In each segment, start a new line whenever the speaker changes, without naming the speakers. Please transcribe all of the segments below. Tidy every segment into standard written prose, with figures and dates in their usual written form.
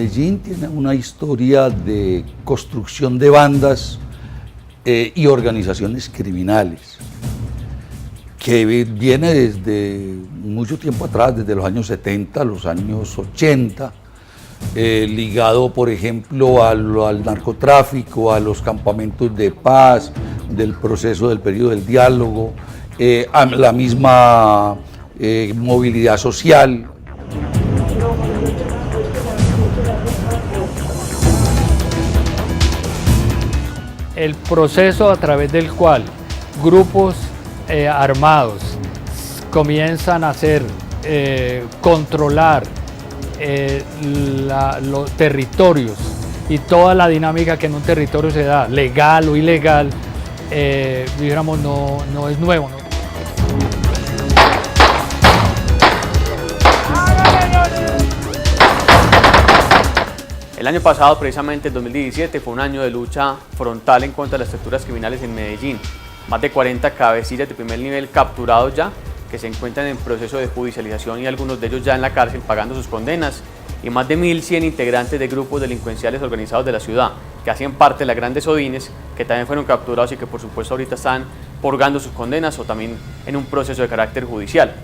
Medellín tiene una historia de construcción de bandas y organizaciones criminales que viene desde mucho tiempo atrás, desde los años 70, los años 80, ligado, por ejemplo, al narcotráfico, a los campamentos de paz, del proceso del periodo del diálogo, a la misma movilidad social.
El proceso a través del cual grupos armados comienzan a controlar los territorios y toda la dinámica que en un territorio se da, legal o ilegal, digamos, no es nuevo, ¿no?
El año pasado, precisamente el 2017, fue un año de lucha frontal en contra de las estructuras criminales en Medellín. Más de 40 cabecillas de primer nivel capturados ya, que se encuentran en proceso de judicialización y algunos de ellos ya en la cárcel pagando sus condenas, y más de 1.100 integrantes de grupos delincuenciales organizados de la ciudad, que hacían parte de las grandes ODINES, que también fueron capturados y que por supuesto ahorita están purgando sus condenas o también en un proceso de carácter judicial.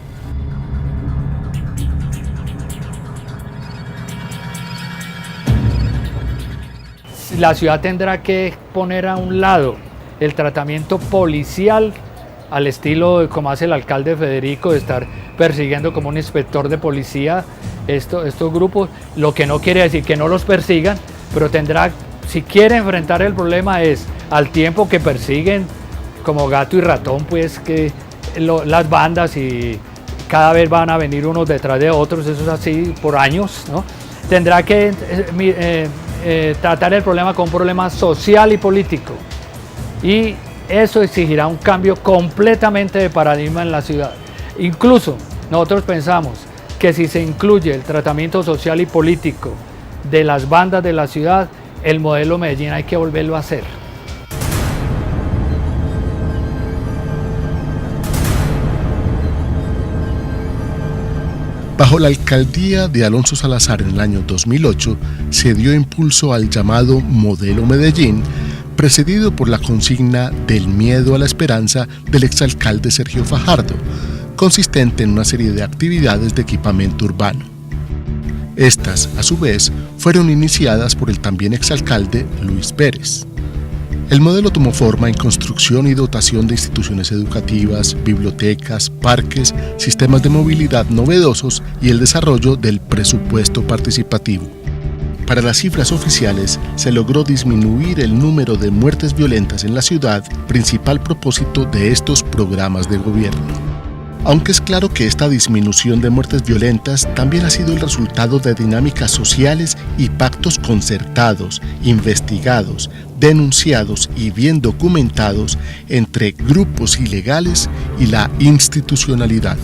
La ciudad tendrá que poner a un lado el tratamiento policial al estilo de como hace el alcalde Federico, de estar persiguiendo como un inspector de policía estos grupos, lo que no quiere decir que no los persigan, pero tendrá, si quiere enfrentar el problema, es al tiempo que persiguen como gato y ratón, pues que las bandas, y cada vez van a venir unos detrás de otros, eso es así por años, ¿no? Tendrá que tratar el problema como un problema social y político, y eso exigirá un cambio completamente de paradigma en la ciudad. Incluso nosotros pensamos que si se incluye el tratamiento social y político de las bandas de la ciudad, el modelo Medellín hay que volverlo a hacer.
Bajo la alcaldía de Alonso Salazar en el año 2008 se dio impulso al llamado Modelo Medellín, precedido por la consigna del miedo a la esperanza del exalcalde Sergio Fajardo, consistente en una serie de actividades de equipamiento urbano. Estas, a su vez, fueron iniciadas por el también exalcalde Luis Pérez. El modelo tomó forma en construcción y dotación de instituciones educativas, bibliotecas, parques, sistemas de movilidad novedosos y el desarrollo del presupuesto participativo. Para las cifras oficiales, se logró disminuir el número de muertes violentas en la ciudad, principal propósito de estos programas de gobierno. Aunque es claro que esta disminución de muertes violentas también ha sido el resultado de dinámicas sociales y pactos concertados, investigados, denunciados y bien documentados entre grupos ilegales y la institucionalidad.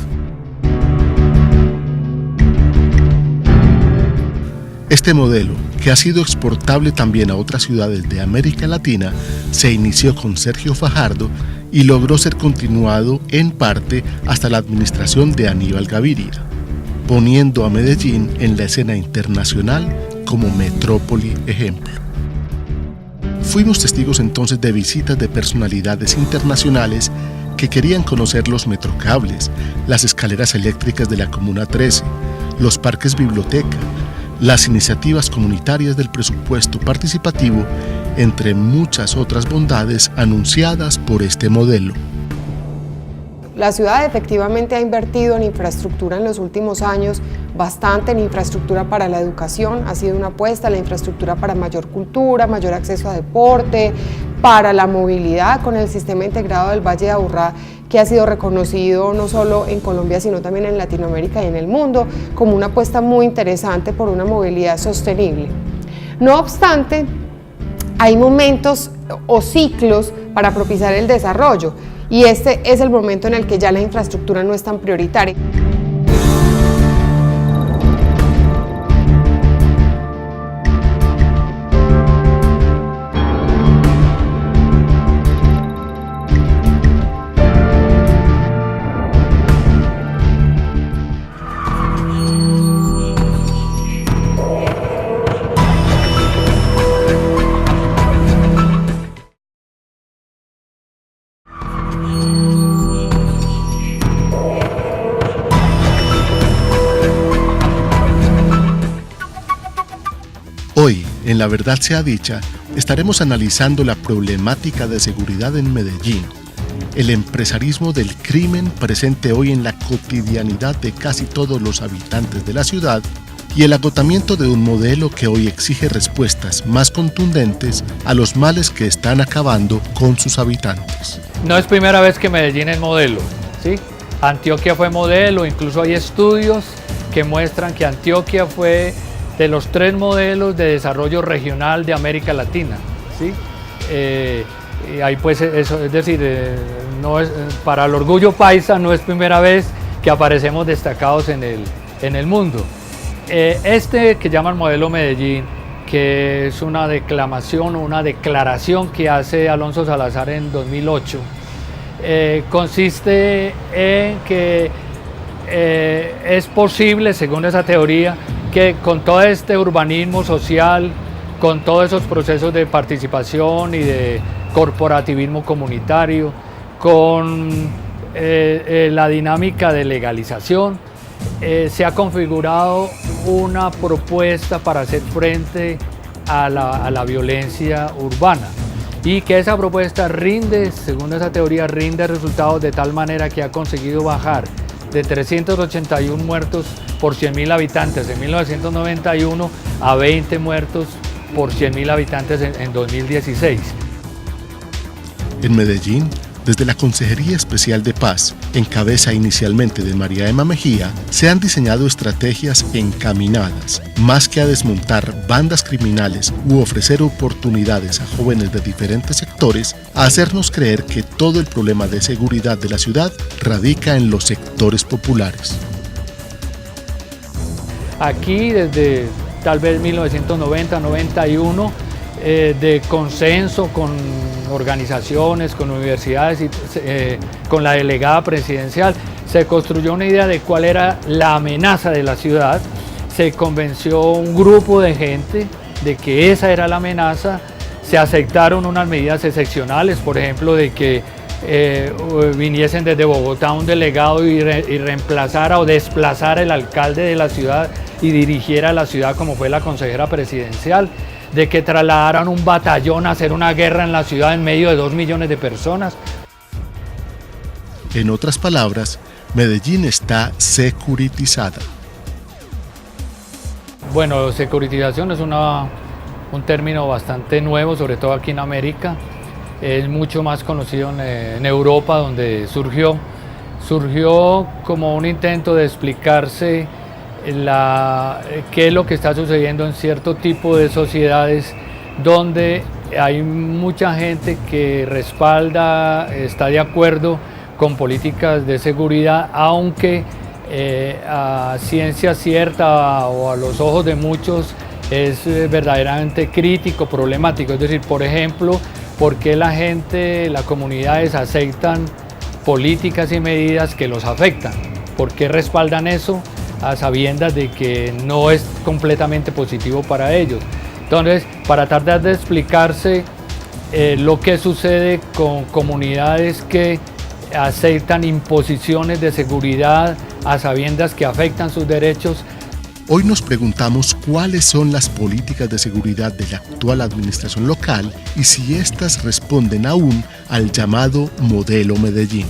Este modelo, que ha sido exportable también a otras ciudades de América Latina, se inició con Sergio Fajardo y logró ser continuado en parte hasta la administración de Aníbal Gaviria, poniendo a Medellín en la escena internacional como metrópoli ejemplo. Fuimos testigos entonces de visitas de personalidades internacionales que querían conocer los metrocables, las escaleras eléctricas de la Comuna 13, los parques biblioteca, las iniciativas comunitarias del presupuesto participativo, entre muchas otras bondades anunciadas por este modelo.
La ciudad efectivamente ha invertido en infraestructura en los últimos años, bastante en infraestructura para la educación, ha sido una apuesta, la infraestructura para mayor cultura, mayor acceso a deporte, para la movilidad con el sistema integrado del Valle de Aburrá, que ha sido reconocido no solo en Colombia, sino también en Latinoamérica y en el mundo, como una apuesta muy interesante por una movilidad sostenible. No obstante, hay momentos o ciclos para propiciar el desarrollo, y este es el momento en el que ya la infraestructura no es tan prioritaria.
En La Verdad Sea Dicha, estaremos analizando la problemática de seguridad en Medellín, el empresarismo del crimen presente hoy en la cotidianidad de casi todos los habitantes de la ciudad y el agotamiento de un modelo que hoy exige respuestas más contundentes a los males que están acabando con sus habitantes.
No es primera vez que Medellín es modelo, ¿sí? Antioquia fue modelo, incluso hay estudios que muestran que Antioquia fue de los 3 modelos de desarrollo regional de América Latina, ¿sí? Y ahí pues eso, es decir, no es, para el orgullo paisa no es primera vez que aparecemos destacados en el mundo. Este que llaman modelo Medellín, que es una declamación o una declaración que hace Alonso Salazar en 2008, consiste en que es posible, según esa teoría, que con todo este urbanismo social, con todos esos procesos de participación y de corporativismo comunitario, con la dinámica de legalización, se ha configurado una propuesta para hacer frente a la violencia urbana y que esa propuesta rinde, según esa teoría, rinde resultados de tal manera que ha conseguido bajar de 381 muertos por 100.000 habitantes en 1991 a 20 muertos por 100.000 habitantes en 2016.
En Medellín, desde la Consejería Especial de Paz, en cabeza inicialmente de María Emma Mejía, se han diseñado estrategias encaminadas, más que a desmontar bandas criminales u ofrecer oportunidades a jóvenes de diferentes sectores, a hacernos creer que todo el problema de seguridad de la ciudad radica en los sectores populares. Aquí,
desde tal vez 1990-91, de consenso con organizaciones, con universidades y con la delegada presidencial, se construyó una idea de cuál era la amenaza de la ciudad, se convenció un grupo de gente de que esa era la amenaza, se aceptaron unas medidas excepcionales, por ejemplo, de que viniesen desde Bogotá un delegado y reemplazara o desplazara el alcalde de la ciudad y dirigiera la ciudad como fue la consejera presidencial, de que trasladaran un batallón a hacer una guerra en la ciudad en medio de 2 millones de personas.
En otras palabras, Medellín está securitizada.
Bueno, securitización es un término bastante nuevo, sobre todo aquí en América. Es mucho más conocido en Europa, donde surgió como un intento de explicarse qué es lo que está sucediendo en cierto tipo de sociedades donde hay mucha gente que respalda, está de acuerdo con políticas de seguridad, aunque a ciencia cierta o a los ojos de muchos es verdaderamente crítico, problemático. Es decir, por ejemplo, ¿por qué las comunidades aceptan políticas y medidas que los afectan? ¿Por qué respaldan eso a sabiendas de que no es completamente positivo para ellos? Entonces, para tratar de explicarse lo que sucede con comunidades que aceptan imposiciones de seguridad a sabiendas que afectan sus derechos.
Hoy nos preguntamos cuáles son las políticas de seguridad de la actual administración local y si éstas responden aún al llamado modelo Medellín.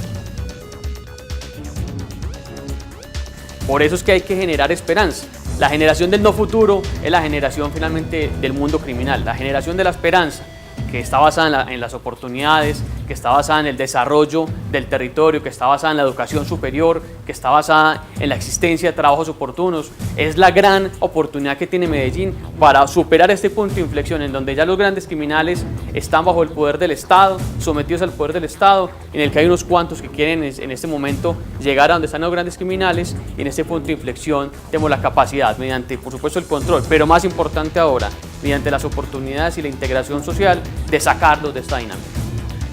Por eso es que hay que generar esperanza. La generación del no futuro es la generación finalmente del mundo criminal. La generación de la esperanza, que está basada en las oportunidades, que está basada en el desarrollo del territorio, que está basada en la educación superior, que está basada en la existencia de trabajos oportunos, es la gran oportunidad que tiene Medellín para superar este punto de inflexión en donde ya los grandes criminales están bajo el poder del Estado, sometidos al poder del Estado, en el que hay unos cuantos que quieren en este momento llegar a donde están los grandes criminales, y en este punto de inflexión tenemos la capacidad, mediante por supuesto el control, pero más importante ahora, mediante las oportunidades y la integración social, de sacarlos de esta dinámica.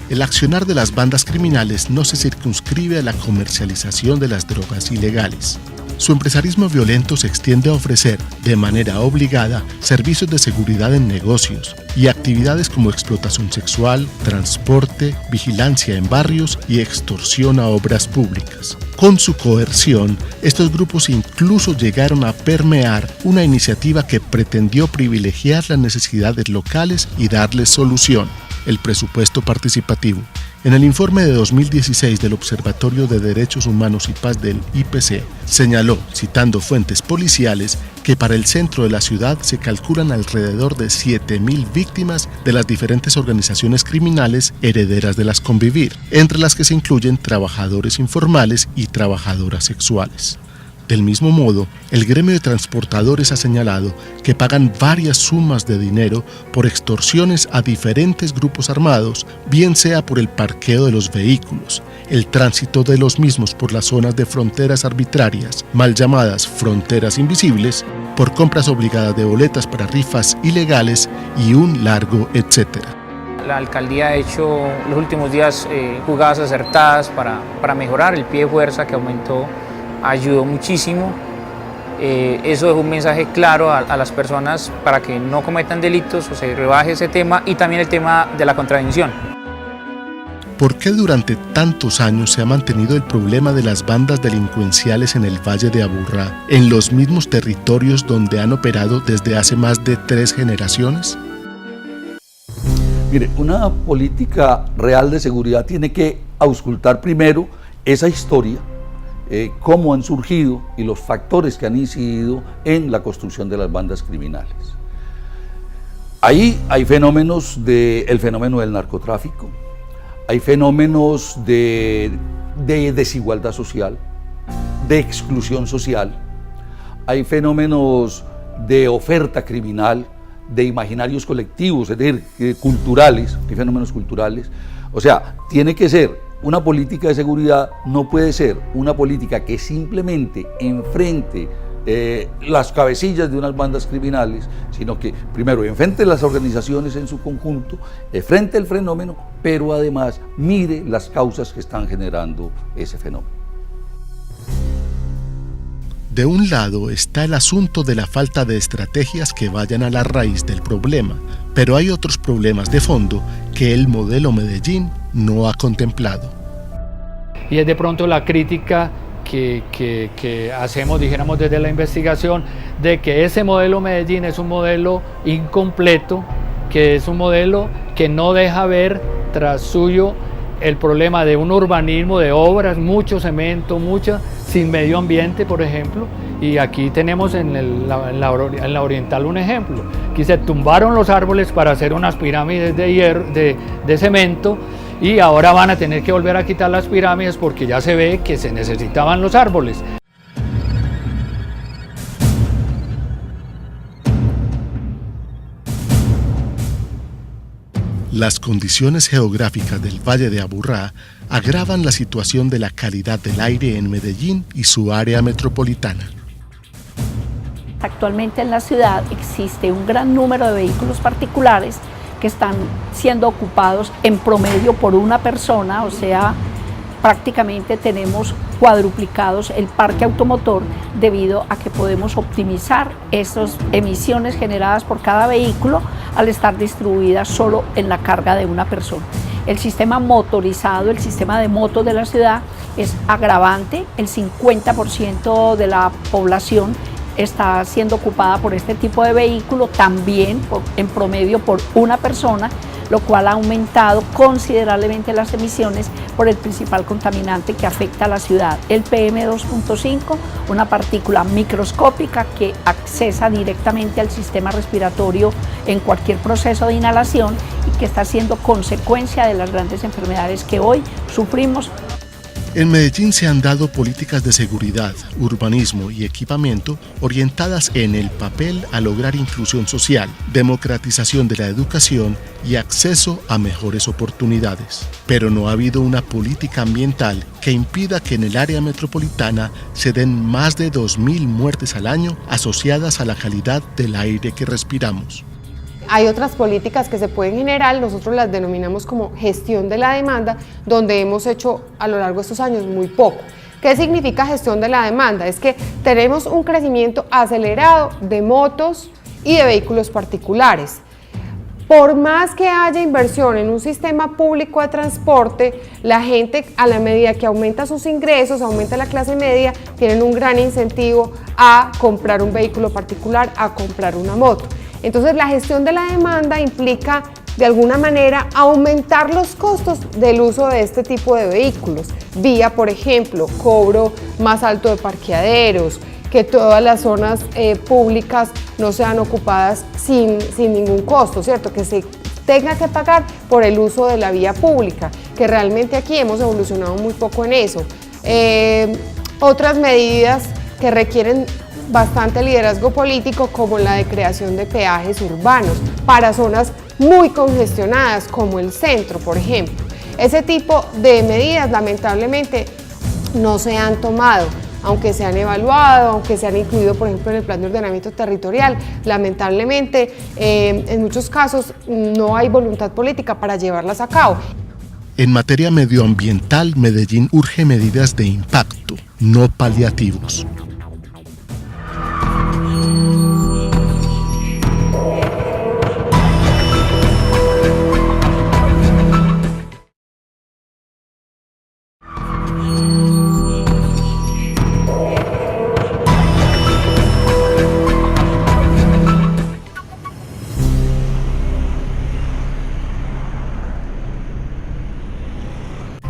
El accionar de las bandas criminales no se circunscribe a la comercialización de las drogas ilegales. su empresarismo violento se extiende a ofrecer, de manera obligada, servicios de seguridad en negocios y actividades como explotación sexual, transporte, vigilancia en barrios y extorsión a obras públicas. Con su coerción, estos grupos incluso llegaron a permear una iniciativa que pretendió privilegiar las necesidades locales y darles solución: el presupuesto participativo. En el informe de 2016 del Observatorio de Derechos Humanos y Paz del IPC, señaló, citando fuentes policiales, que para el centro de la ciudad se calculan alrededor de 7.000 víctimas de las diferentes organizaciones criminales herederas de las Convivir, entre las que se incluyen trabajadores informales y trabajadoras sexuales. Del mismo modo, el gremio de transportadores ha señalado que pagan varias sumas de dinero por extorsiones a diferentes grupos armados, bien sea por el parqueo de los vehículos, el tránsito de los mismos por las zonas de fronteras arbitrarias, mal llamadas fronteras invisibles, por compras obligadas de boletas para rifas ilegales y un largo etcétera.
La alcaldía ha hecho los últimos días jugadas acertadas para mejorar el pie de fuerza que aumentó. Ayudó muchísimo, eso es un mensaje claro a las personas para que no cometan delitos o se rebaje ese tema, y también el tema de la contravención.
¿Por qué durante tantos años se ha mantenido el problema de las bandas delincuenciales en el Valle de Aburrá, en los mismos territorios donde han operado desde hace más de 3 generaciones?
Mire, una política real de seguridad tiene que auscultar primero esa historia, cómo han surgido y los factores que han incidido en la construcción de las bandas criminales. Ahí hay fenómenos el fenómeno del narcotráfico, hay fenómenos de desigualdad social, de exclusión social, hay fenómenos de oferta criminal, de imaginarios colectivos, es decir, culturales, hay fenómenos culturales. O sea, tiene que ser una política de seguridad, no puede ser una política que simplemente enfrente las cabecillas de unas bandas criminales, sino que primero enfrente las organizaciones en su conjunto, enfrente el fenómeno, pero además mire las causas que están generando ese fenómeno.
De un lado está el asunto de la falta de estrategias que vayan a la raíz del problema, pero hay otros problemas de fondo que el modelo Medellín no ha contemplado.
Y es de pronto la crítica que hacemos, dijéramos, desde la investigación, de que ese modelo Medellín es un modelo incompleto, que es un modelo que no deja ver tras suyo el problema de un urbanismo de obras, mucho cemento, sin medio ambiente, por ejemplo. Y aquí tenemos en la Oriental un ejemplo. Aquí se tumbaron los árboles para hacer unas pirámides de cemento, y ahora van a tener que volver a quitar las pirámides porque ya se ve que se necesitaban los árboles.
Las condiciones geográficas del Valle de Aburrá agravan la situación de la calidad del aire en Medellín y su área metropolitana.
Actualmente en la ciudad existe un gran número de vehículos particulares que están siendo ocupados en promedio por una persona, o sea, prácticamente tenemos cuadruplicados el parque automotor debido a que podemos optimizar esas emisiones generadas por cada vehículo al estar distribuidas solo en la carga de una persona. El sistema motorizado, el sistema de motos de la ciudad es agravante, el 50% de la población está siendo ocupada por este tipo de vehículo, también en promedio por una persona, lo cual ha aumentado considerablemente las emisiones por el principal contaminante que afecta a la ciudad, el PM2.5, una partícula microscópica que accesa directamente al sistema respiratorio en cualquier proceso de inhalación y que está siendo consecuencia de las grandes enfermedades que hoy sufrimos.
En Medellín se han dado políticas de seguridad, urbanismo y equipamiento orientadas en el papel a lograr inclusión social, democratización de la educación y acceso a mejores oportunidades. Pero no ha habido una política ambiental que impida que en el área metropolitana se den más de 2.000 muertes al año asociadas a la calidad del aire que respiramos.
Hay otras políticas que se pueden generar, nosotros las denominamos como gestión de la demanda, donde hemos hecho a lo largo de estos años muy poco. ¿Qué significa gestión de la demanda? Es que tenemos un crecimiento acelerado de motos y de vehículos particulares. Por más que haya inversión en un sistema público de transporte, la gente, a la medida que aumenta sus ingresos, aumenta la clase media, tienen un gran incentivo a comprar un vehículo particular, a comprar una moto. Entonces, la gestión de la demanda implica, de alguna manera, aumentar los costos del uso de este tipo de vehículos, vía, por ejemplo, cobro más alto de parqueaderos, que todas las zonas públicas no sean ocupadas sin ningún costo, ¿cierto? Que se tenga que pagar por el uso de la vía pública, que realmente aquí hemos evolucionado muy poco en eso. Otras medidas que requieren bastante liderazgo político, como la de creación de peajes urbanos para zonas muy congestionadas, como el centro, por ejemplo. Ese tipo de medidas, lamentablemente, no se han tomado. Aunque se han evaluado, aunque se han incluido, por ejemplo, en el plan de ordenamiento territorial, lamentablemente en muchos casos no hay voluntad política para llevarlas a cabo.
En materia medioambiental, Medellín urge medidas de impacto, no paliativos.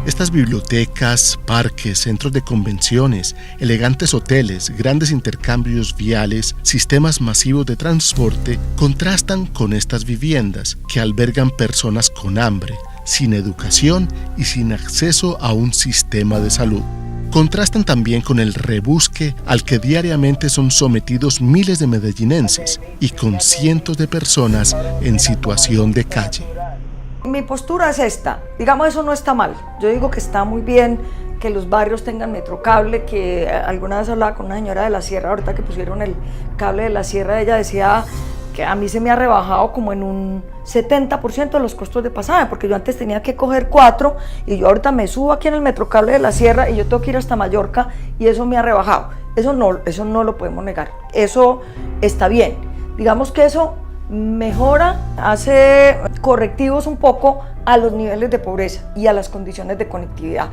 Estas bibliotecas, parques, centros de convenciones, elegantes hoteles, grandes intercambios viales, sistemas masivos de transporte contrastan con estas viviendas que albergan personas con hambre, sin educación y sin acceso a un sistema de salud. Contrastan también con el rebusque al que diariamente son sometidos miles de medellinenses y con cientos de personas en situación de calle.
Mi postura es esta, digamos, eso no está mal, yo digo que está muy bien que los barrios tengan metrocable, que alguna vez hablaba con una señora de la sierra, ahorita que pusieron el cable de la sierra, ella decía que a mí se me ha rebajado como en un 70% de los costos de pasaje, porque yo antes tenía que coger 4 y yo ahorita me subo aquí en el metrocable de la sierra y yo tengo que ir hasta Mallorca y eso me ha rebajado, eso no lo podemos negar, eso está bien, digamos que eso mejora, hace correctivos un poco a los niveles de pobreza y a las condiciones de conectividad.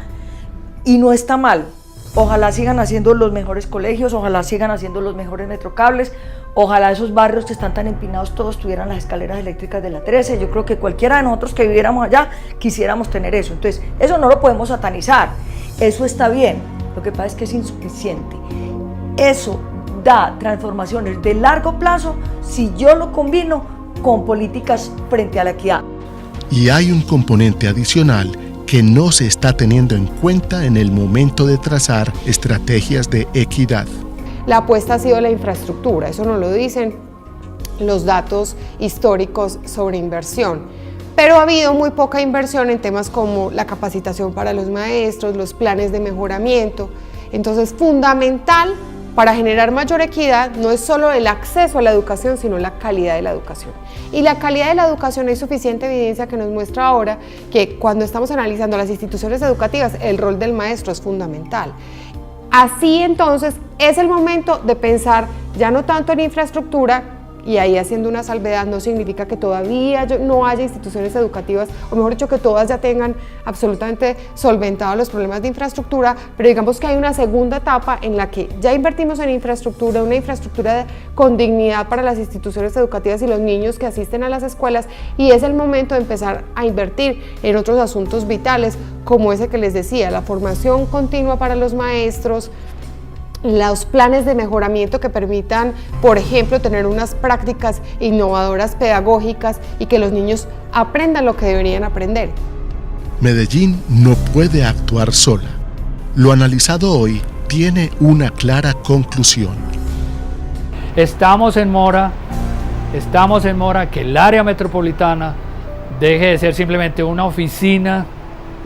Y no está mal. Ojalá sigan haciendo los mejores colegios, ojalá sigan haciendo los mejores metrocables, ojalá esos barrios que están tan empinados todos tuvieran las escaleras eléctricas de la 13. Yo creo que cualquiera de nosotros que viviéramos allá quisiéramos tener eso. Entonces, eso no lo podemos satanizar. Eso está bien. Lo que pasa es que es insuficiente. Eso da transformaciones de largo plazo si yo lo combino con políticas frente a la equidad.
Y hay un componente adicional que no se está teniendo en cuenta en el momento de trazar estrategias de equidad.
La apuesta ha sido la infraestructura, eso nos lo dicen los datos históricos sobre inversión. Pero ha habido muy poca inversión en temas como la capacitación para los maestros, los planes de mejoramiento. Entonces, fundamental para generar mayor equidad no es solo el acceso a la educación, sino la calidad de la educación. Y la calidad de la educación, hay suficiente evidencia que nos muestra ahora que cuando estamos analizando las instituciones educativas, el rol del maestro es fundamental. Así entonces es el momento de pensar ya no tanto en infraestructura, y ahí haciendo una salvedad no significa que todavía no haya instituciones educativas, o mejor dicho, que todas ya tengan absolutamente solventados los problemas de infraestructura, pero digamos que hay una segunda etapa en la que ya invertimos en infraestructura, una infraestructura con dignidad para las instituciones educativas y los niños que asisten a las escuelas, y es el momento de empezar a invertir en otros asuntos vitales, como ese que les decía, la formación continua para los maestros, los planes de mejoramiento que permitan, por ejemplo, tener unas prácticas innovadoras pedagógicas y que los niños aprendan lo que deberían aprender.
Medellín no puede actuar sola. Lo analizado hoy tiene una clara conclusión.
Estamos en mora que el área metropolitana deje de ser simplemente una oficina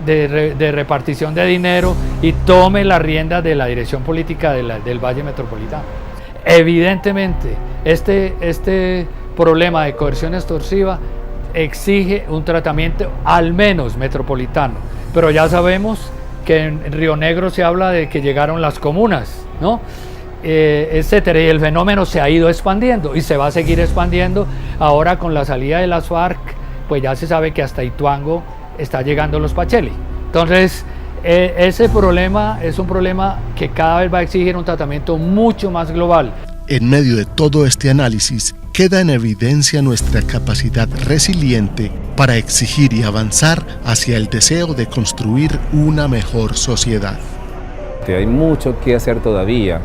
de repartición de dinero y tome la rienda de la dirección política del Valle Metropolitano. Evidentemente, este problema de coerción extorsiva exige un tratamiento al menos metropolitano, pero ya sabemos que en Río Negro se habla de que llegaron las comunas, ¿no? Etcétera, y el fenómeno se ha ido expandiendo y se va a seguir expandiendo. Ahora con la salida de las FARC, pues ya se sabe que hasta Ituango está llegando los Pacheli. Entonces, ese problema es un problema que cada vez va a exigir un tratamiento mucho más global.
En medio de todo este análisis, queda en evidencia nuestra capacidad resiliente para exigir y avanzar hacia el deseo de construir una mejor sociedad.
Hay mucho que hacer todavía,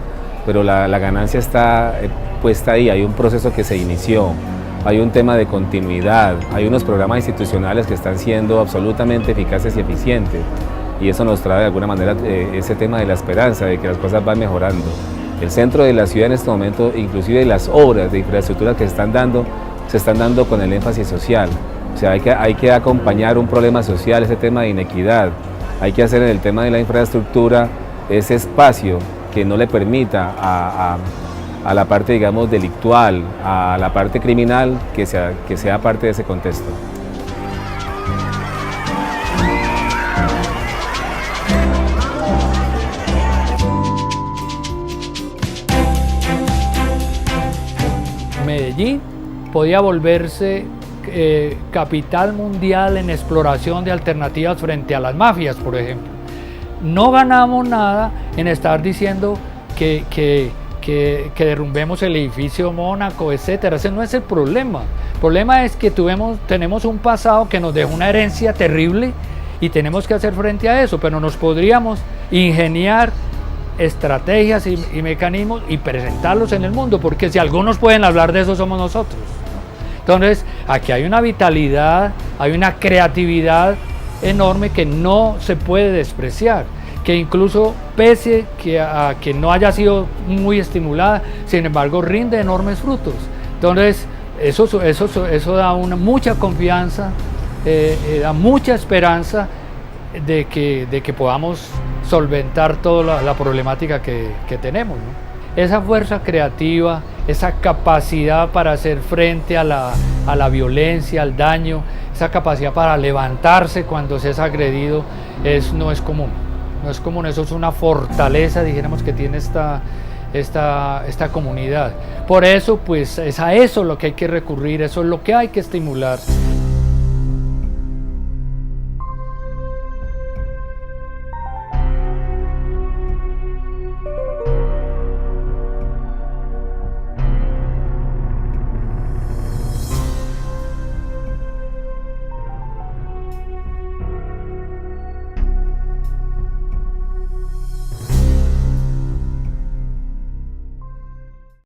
pero la ganancia está puesta ahí. Hay un proceso que se inició, hay un tema de continuidad, hay unos programas institucionales que están siendo absolutamente eficaces y eficientes, y eso nos trae de alguna manera ese tema de la esperanza, de que las cosas van mejorando. El centro de la ciudad en este momento, inclusive las obras de infraestructura que se están dando con el énfasis social. O sea, hay que acompañar un problema social, ese tema de inequidad. Hay que hacer en el tema de la infraestructura ese espacio que no le permita a la parte, digamos, delictual, a la parte criminal, que sea parte de ese contexto.
Medellín podía volverse capital mundial en exploración de alternativas frente a las mafias, por ejemplo. No ganamos nada en estar diciendo que derrumbemos el edificio Mónaco, etcétera. Ese no es el problema. El problema es que tenemos un pasado que nos dejó una herencia terrible y tenemos que hacer frente a eso, pero nos podríamos ingeniar estrategias y mecanismos y presentarlos en el mundo, porque si algunos pueden hablar de eso somos nosotros. Entonces, aquí hay una vitalidad, hay una creatividad enorme que no se puede despreciar, que incluso pese a que no haya sido muy estimulada, sin embargo rinde enormes frutos. Entonces, eso da mucha confianza, da mucha esperanza de que podamos solventar toda la problemática que tenemos, ¿no? Esa fuerza creativa, esa capacidad para hacer frente a la violencia, al daño, esa capacidad para levantarse cuando se es agredido, no es común. No es común, eso es una fortaleza, dijéramos, que tiene esta comunidad. Por eso, pues, es a eso lo que hay que recurrir, eso es lo que hay que estimular.